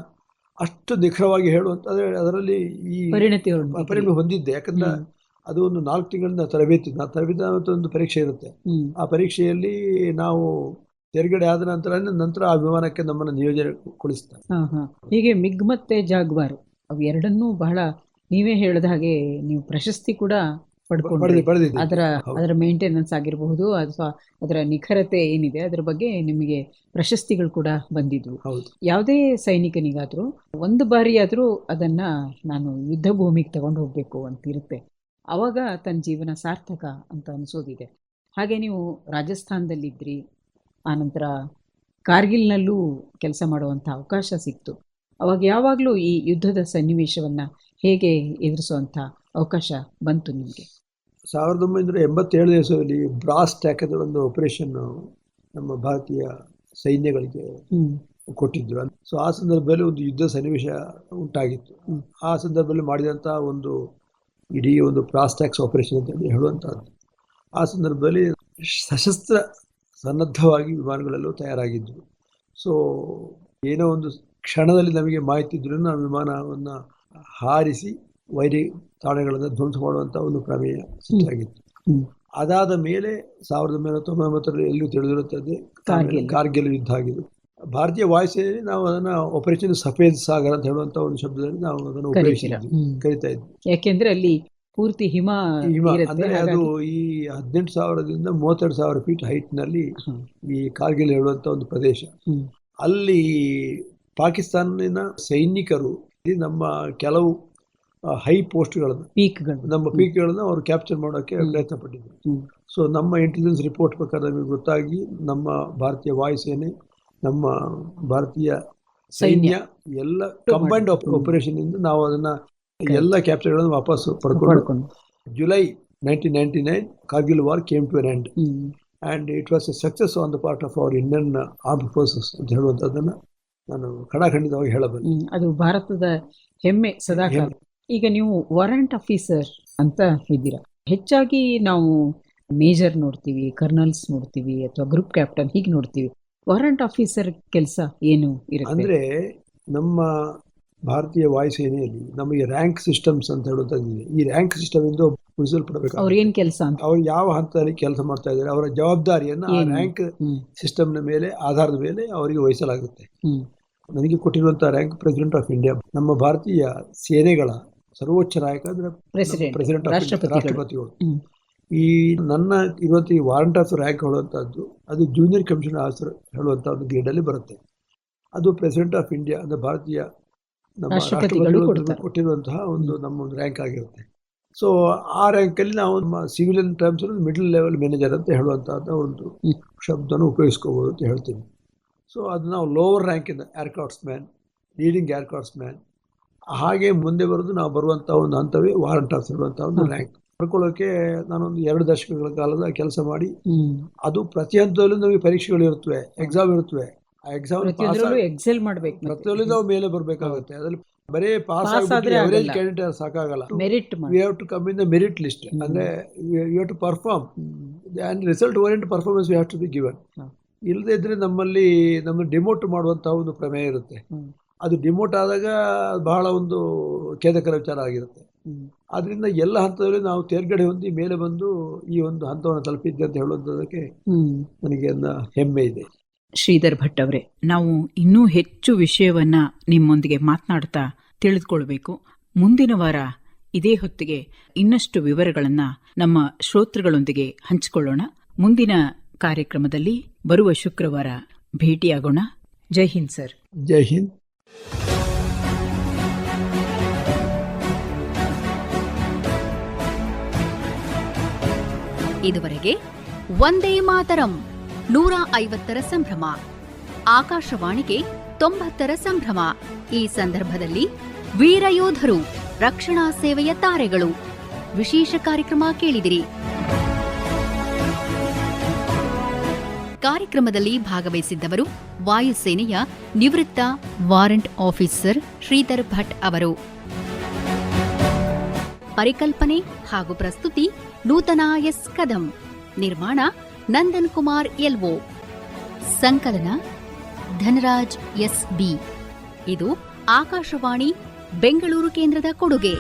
ಅಷ್ಟು ನಿಖರವಾಗಿ ಹೇಳುವಂಥ ಅದರಲ್ಲಿ ಈ ಪರಿಣತಿ ಹೊಂದಿದ್ದೆ. ಯಾಕಂದ್ರೆ ಅದು ಒಂದು 4 ತಿಂಗಳಿಂದ ತರಬೇತಿ ಒಂದು ಪರೀಕ್ಷೆ ಇರುತ್ತೆ. ಆ ಪರೀಕ್ಷೆಯಲ್ಲಿ ನಾವು ತೆರಗಡೆ ಆದ ನಂತರ ಆ ವಿಮಾನಕ್ಕೆ ನಮ್ಮನ್ನು ನಿಯೋಜನೆಗೊಳಿಸ್ತಾರೆ. ಹೀಗೆ ಮಿಗ್ ಮತ್ತೆ ಜಾಗ್ವಾರ್ ಅವು ಎರಡನ್ನೂ ಬಹಳ ನೀವೇ ಹೇಳಿದ ಹಾಗೆ ನೀವು ಪ್ರಶಸ್ತಿ ಕೂಡ ಪಡ್ಕೊಂಡಿದ್ದೀರಿ. ಅದರ ಮೇಂಟೆನೆನ್ಸ್ ಆಗಿರಬಹುದು ಅಥವಾ ಅದರ ನಿಖರತೆ ಏನಿದೆ ಅದರ ಬಗ್ಗೆ ನಿಮಗೆ ಪ್ರಶಸ್ತಿಗಳು ಕೂಡ ಬಂದಿದ್ವು. ಯಾವುದೇ ಸೈನಿಕನಿಗಾದರೂ ಒಂದು ಬಾರಿ ಆದರೂ ಅದನ್ನ ನಾನು ಯುದ್ಧ ಭೂಮಿಗೆ ತಗೊಂಡು ಹೋಗ್ಬೇಕು ಅಂತಿರುತ್ತೆ. ಆವಾಗ ತನ್ನ ಜೀವನ ಸಾರ್ಥಕ ಅಂತ ಅನಿಸೋದಿದೆ. ಹಾಗೆ ನೀವು ರಾಜಸ್ಥಾನದಲ್ಲಿದ್ರಿ, ಆನಂತರ ಕಾರ್ಗಿಲ್ನಲ್ಲೂ ಕೆಲಸ ಮಾಡುವಂಥ ಅವಕಾಶ ಸಿಕ್ತು. ಅವಾಗ ಯಾವಾಗಲೂ ಈ ಯುದ್ಧದ ಸನ್ನಿವೇಶವನ್ನು ಹೇಗೆ ಎದುರಿಸುವಂಥ ಅವಕಾಶ ಬಂತು ನಿಮಗೆ? 1987 ಬ್ರಾಸ್ ಟ್ಯಾಕ್ ಅಂತ ಒಂದು ಆಪರೇಷನ್ ನಮ್ಮ ಭಾರತೀಯ ಸೈನ್ಯಗಳಿಗೆ ಕೊಟ್ಟಿದ್ರು. ಸೊ ಆ ಸಂದರ್ಭದಲ್ಲಿ ಒಂದು ಯುದ್ಧ ಸನ್ನಿವೇಶ ಉಂಟಾಗಿತ್ತು. ಆ ಸಂದರ್ಭದಲ್ಲಿ ಮಾಡಿದಂಥ ಒಂದು ಇಡೀ ಒಂದು ಬ್ರಾಸ್ ಟ್ಯಾಕ್ಸ್ ಆಪರೇಷನ್ ಅಂತ ಹೇಳುವಂಥದ್ದು. ಆ ಸಂದರ್ಭದಲ್ಲಿ ಸಶಸ್ತ್ರ ಸನ್ನದ್ಧವಾಗಿ ವಿಮಾನಗಳೆಲ್ಲವೂ ತಯಾರಾಗಿದ್ದವು. ಸೊ ಏನೋ ಒಂದು ಕ್ಷಣದಲ್ಲಿ ನಮಗೆ ಮಾಹಿತಿ ಇದ್ರೂ ನಾವು ವಿಮಾನವನ್ನು ಹಾರಿಸಿ ವೈರಿ ತಾಣಗಳನ್ನು ಧ್ವಂಸ ಮಾಡುವಂಥ ಒಂದು ಪ್ರಮೇಯ ಸೃಷ್ಟಿಯಾಗಿತ್ತು. ಅದಾದ ಮೇಲೆ 1999 ಎಲ್ಲೂ ತಿಳಿದಿರುತ್ತದೆ ಕಾರ್ಗಿಲ್ ಯುದ್ಧ ಆಗಿದೆ. ಭಾರತೀಯ ವಾಯುಸೇನೆ ನಾವು ಅದನ್ನು ಆಪರೇಷನ್ ಸಫೇದ್ ಸಾಗರ್ ಅಂತ ಹೇಳುವಂಥ ಒಂದು ಶಬ್ದದಲ್ಲಿ ನಾವು ಅದನ್ನು ಕರಿತಾ ಇದ್ವಿ. ಯಾಕೆಂದ್ರೆ ಅಲ್ಲಿ ಪೂರ್ತಿ ಹಿಮ ಅಂದ್ರೆ ಅದು ಈ 18,000ದಿಂದ 32,000 ಫೀಟ್ ಹೈಟ್ ನಲ್ಲಿ ಈ ಕಾರ್ಗಿಲ್ ಹೇಳುವಂತ ಒಂದು ಪ್ರದೇಶ. ಅಲ್ಲಿ ಪಾಕಿಸ್ತಾನಿನ ಸೈನಿಕರು ನಮ್ಮ ಕೆಲವು ಹೈ ಪೋಸ್ಟ್ಗಳನ್ನು ನಮ್ಮ ಪೀಕ್ಗಳನ್ನು ಅವರು ಕ್ಯಾಪ್ಚರ್ ಮಾಡೋಕೆ ಪ್ರಯತ್ನ ಪಟ್ಟಿದ್ರು. ಸೊ ನಮ್ಮ ಇಂಟೆಲಿಜೆನ್ಸ್ ರಿಪೋರ್ಟ್ ಪ್ರಕಾರ ನಮಗೆ ಗೊತ್ತಾಗಿ ನಮ್ಮ ಭಾರತೀಯ ವಾಯುಸೇನೆ, ನಮ್ಮ ಭಾರತೀಯ ಸೈನ್ಯ ಎಲ್ಲ ಕಂಬೈನ್ಡ್ ಆಪರೇಷನ್ ಇಂದ ನಾವು ಅದನ್ನ ಎಲ್ಲ ಕ್ಯಾಪ್ಚರ್ಗಳನ್ನು ವಾಪಸ್ ಪಡ್ಕೊಂಡು July 1999 Kargil war came to an end and it was a success on the part of our Indian armed forces ಅಂತ ಹೇಳುವಂಥದ್ದನ್ನು ನಾನು ಖಡಾಖಂಡಿತವಾಗಿ ಹೇಳಬಲ್ಲೆ. ಅದು ಭಾರತದ ಹೆಮ್ಮೆ ಸದಾಕಾಲ. ಈಗ ನೀವು ವಾರೆಂಟ್ ಆಫೀಸರ್ ಅಂತ ಇದ್ದೀರಾ. ಹೆಚ್ಚಾಗಿ ನಾವು ಮೇಜರ್ ನೋಡ್ತೀವಿ, ಕರ್ನಲ್ಸ್ ನೋಡ್ತೀವಿ, ಅಥವಾ ಗ್ರೂಪ್ ಕ್ಯಾಪ್ಟನ್ ಹೀಗೆ ನೋಡ್ತೀವಿ. ವಾರೆಂಟ್ ಆಫೀಸರ್ ಕೆಲಸ ಏನು ಇರುತ್ತೆ? ಅಂದ್ರೆ ನಮ್ಮ ಭಾರತೀಯ ವಾಯುಸೇನೆಯಲ್ಲಿ ನಮಗೆ ರ್ಯಾಂಕ್ ಸಿಸ್ಟಮ್ಸ್ ಅಂತ ಹೇಳುವಂಥದ್ದಿದೆ. ಈ ರ್ಯಾಂಕ್ ಸಿಸ್ಟಮ್ ಇಂದ ಉಳಿಸಲ್ಪಡಬೇಕು. ಅವ್ರು ಏನ್ ಕೆಲಸ ಅಂತ, ಅವ್ರು ಯಾವ ಹಂತದಲ್ಲಿ ಕೆಲಸ ಮಾಡ್ತಾ ಇದ್ದಾರೆ, ಅವರ ಜವಾಬ್ದಾರಿಯನ್ನು ಆ ರ್ಯಾಂಕ್ ಸಿಸ್ಟಮ್ನ ಮೇಲೆ ಆಧಾರದ ಮೇಲೆ ಅವರಿಗೆ ವಹಿಸಲಾಗುತ್ತೆ. ನನಗೆ ಕೊಟ್ಟಿರುವಂತಹ ರ್ಯಾಂಕ್ ಪ್ರೆಸಿಡೆಂಟ್ ಆಫ್ ಇಂಡಿಯಾ. ನಮ್ಮ ಭಾರತೀಯ ಸೇನೆಗಳ ಸರ್ವೋಚ್ಚ ನಾಯಕ ಅಂದ್ರೆ ಪ್ರೆಸಿಡೆಂಟ್ ಆಫ್ ರಾಷ್ಟ್ರಪತಿಗಳು. ಈ ನನ್ನ ಇರುವಂತ ಈ ವಾರೆಂಟ್ ಆಫ್ ರ್ಯಾಂಕ್ ಹೇಳುವಂತಹದ್ದು ಅದು ಜೂನಿಯರ್ ಕಮಿಷನರ್ ಆಫೀಸರ್ ಹೇಳುವಂತ ಒಂದು ಗ್ರೇಡಲ್ಲಿ ಬರುತ್ತೆ. ಅದು ಪ್ರೆಸಿಡೆಂಟ್ ಆಫ್ ಇಂಡಿಯಾ ಅಂದ್ರೆ ಭಾರತೀಯ ನಮ್ಮ ರಾಷ್ಟ್ರಪತಿಗಳು ಕೊಟ್ಟಿರುವಂತಹ ಒಂದು ನಮ್ಮ ಒಂದು ರ್ಯಾಂಕ್ ಆಗಿರುತ್ತೆ. ಸೊ ಆ ರ್ಯಾಂಕಲ್ಲಿ ನಾವು ನಮ್ಮ civilian terms middle level manager ಅಂತ ಹೇಳುವಂತಹ ಒಂದು ಶಬ್ದನ ಉಪಯೋಗಿಸ್ಕೋಬಹುದು ಅಂತ ಹೇಳ್ತೀನಿ. ಸೊ ಅದು ನಾವು ಲೋವರ್ ರ್ಯಾಂಕ್ ಇಂದ aircrafts man, leading aircrafts man, ಹಾಗೆ ಮುಂದೆ ಬರೋದು ನಾವು ಬರುವಂತಹ ಒಂದು ಹಂತವೇ ವಾರೆಂಟ್ ಆಫೀಸರ್ ಇರುವಂತಹ ಒಂದು ರ್ಯಾಂಕ್. ಪಡ್ಕೊಳ್ಳೋಕೆ ನಾನೊಂದು 2 ದಶಕಗಳ ಕಾಲದ ಕೆಲಸ ಮಾಡಿ, ಅದು ಪ್ರತಿ ಹಂತದಲ್ಲೂ ನಮಗೆ ಪರೀಕ್ಷೆಗಳು ಇರುತ್ತವೆ, ಎಕ್ಸಾಮ್ ಇರುತ್ತವೆ. ಆ ಎಕ್ಸಾಮ್ ಎಕ್ಸೆಲ್ ಮಾಡಬೇಕು, ಪ್ರತಿಯೊಂದು ನಾವು ಮೇಲೆ ಬರಬೇಕಾಗುತ್ತೆ. ಅದ್ರಲ್ಲಿ ಬರೀ ಪಾಸ್ ಆಗಿದ್ರೆ ಅವರೇಜ್ ಕ್ಯಾಂಡಿಡೇಟ್ ಸಾಕಾಗಲ್ಲ. Merit we have to come in the merit list. ಅಂದ್ರೆ we have to perform and result orient performance we have to be given. ಇಲ್ಲದೇ ಇದ್ರೆ ನಮ್ಮ ಡಿಮೋಟ್ ಮಾಡುವಂತಹ ಒಂದು ಪ್ರಮೇಯ ಇರುತ್ತೆ. ಅದು ಡಿಮೋಟ್ ಆದಾಗ ಬಹಳ ಒಂದು ಖೇದಕರ ವಿಚಾರ ಆಗಿರುತ್ತೆ. ಆದ್ರಿಂದ ಎಲ್ಲ ಹಂತದಲ್ಲಿ ನಾವು ತೇರ್ಗಡೆ ಹೊಂದಿ ಮೇಲೆ ಬಂದು ಈ ಒಂದು ಹಂತವನ್ನು ತಲುಪಿದ್ದೆ ಅಂತ ಹೇಳುವಂಥದ್ದಕ್ಕೆ ನನಗೆ ಹೆಮ್ಮೆ ಇದೆ. ಶ್ರೀಧರ್ ಭಟ್ ಅವರೇ, ನಾವು ಇನ್ನೂ ಹೆಚ್ಚು ವಿಷಯವನ್ನ ನಿಮ್ಮೊಂದಿಗೆ ಮಾತನಾಡ್ತಾ ತಿಳಿದುಕೊಳ್ಬೇಕು. ಮುಂದಿನ ವಾರ ಇದೇ ಹೊತ್ತಿಗೆ ಇನ್ನಷ್ಟು ವಿವರಗಳನ್ನ ನಮ್ಮ ಶ್ರೋತೃಗಳೊಂದಿಗೆ ಹಂಚಿಕೊಳ್ಳೋಣ. ಮುಂದಿನ ಕಾರ್ಯಕ್ರಮದಲ್ಲಿ ಬರುವ ಶುಕ್ರವಾರ ಭೇಟಿಯಾಗೋಣ. ಜೈ ಹಿಂದ್ ಸರ್. ಜೈ ಹಿಂದ್. ಇದುವರೆಗೆ ವಂದೇ ಮಾತರಂ 150ರ ಸಂಭ್ರಮ, ಆಕಾಶವಾಣಿಗೆ 90ರ ಸಂಭ್ರಮ. ಈ ಸಂದರ್ಭದಲ್ಲಿ ವೀರಯೋಧರು, ರಕ್ಷಣಾ ಸೇವೆಯ ತಾರೆಗಳು ವಿಶೇಷ ಕಾರ್ಯಕ್ರಮ ಕೇಳಿದಿರಿ. ಕಾರ್ಯಕ್ರಮದಲ್ಲಿ ಭಾಗವಹಿಸಿದ್ದವರು ವಾಯುಸೇನೆಯ ನಿವೃತ್ತ ವಾರೆಂಟ್ ಆಫೀಸರ್ ಶ್ರೀಧರ್ ಭಟ್ ಅವರು. ಪರಿಕಲ್ಪನೆ ಹಾಗೂ ಪ್ರಸ್ತುತಿ ನೂತನ ಎಸ್ ಕದಂ. ನಿರ್ಮಾಣ ನಂದನ್ ಕುಮಾರ್ ಎಲ್ಒ. ಸಂಕಲನ ಧನರಾಜ್ ಎಸ್ ಬಿ. ಇದು ಆಕಾಶವಾಣಿ ಬೆಂಗಳೂರು ಕೇಂದ್ರದ ಕೊಡುಗೆ.